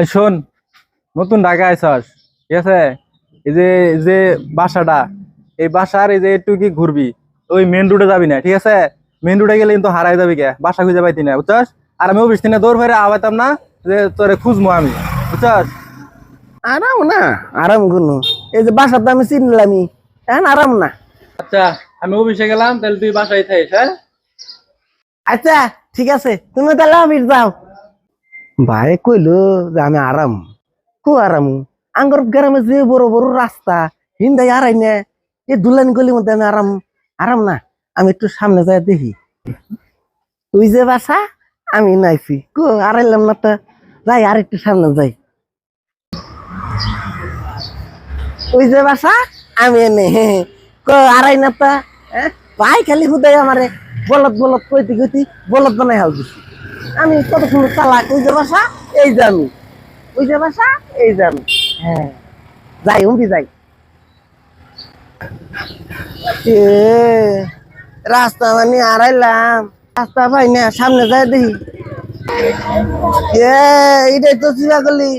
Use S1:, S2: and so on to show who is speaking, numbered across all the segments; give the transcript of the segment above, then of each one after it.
S1: এই শোন, নতুন ঢাকা আইছস, ঠিক আছে? এই যে যে বাসাটা, এই বাসার এই যে একটু কি ঘুরবি, ওই মেন রোডে যাবি না, ঠিক আছে? মেন রোডে গেলে কিন্তু হারাই যাবি, কে বাসা খুঁজে পাইতি না, বুঝছস? আর আমি অফিস থেকে দৌড় ফেরে আবাইতাম না যে তোরে খুঁজবো আমি, বুঝছস?
S2: আরাম না, আরাম কোনো এই যে বাসাতে আমি চিনলামই এখন আরাম না।
S1: আচ্ছা, আমি অফিসে গেলাম, তাহলে তুই বাসায় থাকিস, হ্যাঁ?
S2: আচ্ছা ঠিক আছে, তুমি তাহলে অফিস যাও। ভাই কইলো যে আমি আরাম, খুব আরাম। আঙ্গর গ্রামে যে বড় বড় রাস্তা হিন্দাই আরাই না, এই দুলানি গলির মধ্যে আমি আরাম আরাম না। আমি একটু সামনে যাই দেখি ওই যে বাসা, আমি নাইছি কো আড়াইলাম না তো, যাই আর একটু সামনে যাই। ওই যে বাসা, আমি এনে কো আড়াই না তো, ভাই খালি হুদাই আমারে বলদ বলদ কইতে কইতে বলদ বানাই হাল দিছি। আমি কতক্ষণ চালাক, ওই যে বাসা এই যে আমি, ওই যে বাসা এই যে আমি। হ্যাঁ যাই উম্পি যাই। এ রাস্তা মানে আড়াইলাম, রাস্তা পাই না, সামনে যাই দেখি। এটাই তো চিন্তা করলি,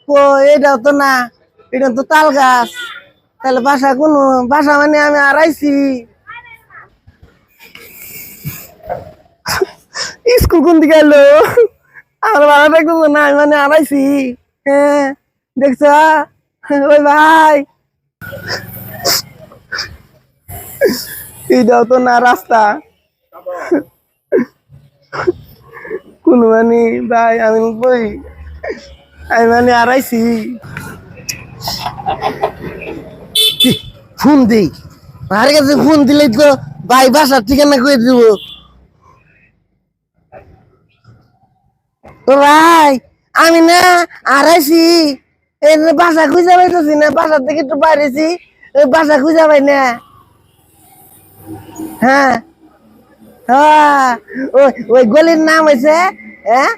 S2: কো এটাও তো না, এটা তো তাল গাছ। তাহলে বাসা কোনো বাসা মানে আমি আড়াইছি। স্কুল কোন দিকে এলো, আমার ভাড়া দেখতেছ না, আমি মানে আড়াইছি। হ্যাঁ দেখছ, ওই ভাই এটাও তো না রাস্তা কোন মানে, ভাই আমি বই আমি মানে আড়াইছি। ফোন দিই, আর কাছে ফোন দিলে তো ভাই বাসার ঠিকানা করে দিব। তো ভাই আমি না আড়াইছি, এই বাসা খুঁজে পাইতেছি না, বাসার থেকে একটু বাইরেছি, বাসা খুঁজে পাই না। হ্যাঁ হ্যাঁ, ওই ওই গলির নাম হয়েছে, হ্যাঁ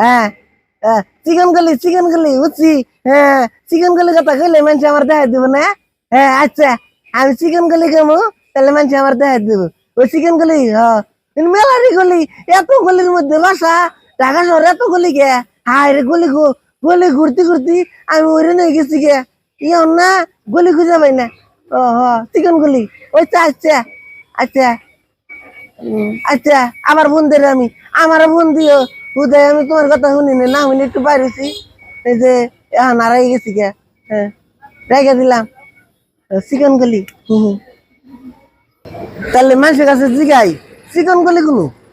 S2: হ্যাঁ চিকন গলি, চিকন গলি বুঝছি। হ্যাঁ চিকন গলি কথা কইলে মানুষ আমার দেখা দিব না। হ্যাঁ আচ্ছা, আমি চিকন গলি কেমন, তাহলে মানুষ আমার দেখা দিব। ওই চিকন গলি, হ্যাঁ মেলারি গলি, এত গলির মধ্যে বাসা, ঢাকা শহরে এত গলি গে। হায় রে গলি গলি ঘুরতে ঘুরতে আমি ওরে নিয়ে গেছি গে, ইয়ন না গলি খুঁজে পাই না। ও হ চিকন গলি, ওই আচ্ছা আচ্ছা। আচ্ছা আমার বোনদের আমি, আমার বোন দিও হুদায়, আমি তোমার কথা শুনি না, শুনি একটু বাইরেছি, এই যে নারাই গেছি গে। হ্যাঁ রেখে দিলাম চিকন গলি। তাহলে মানুষের কাছে জিগাই চিকন গলি কোনো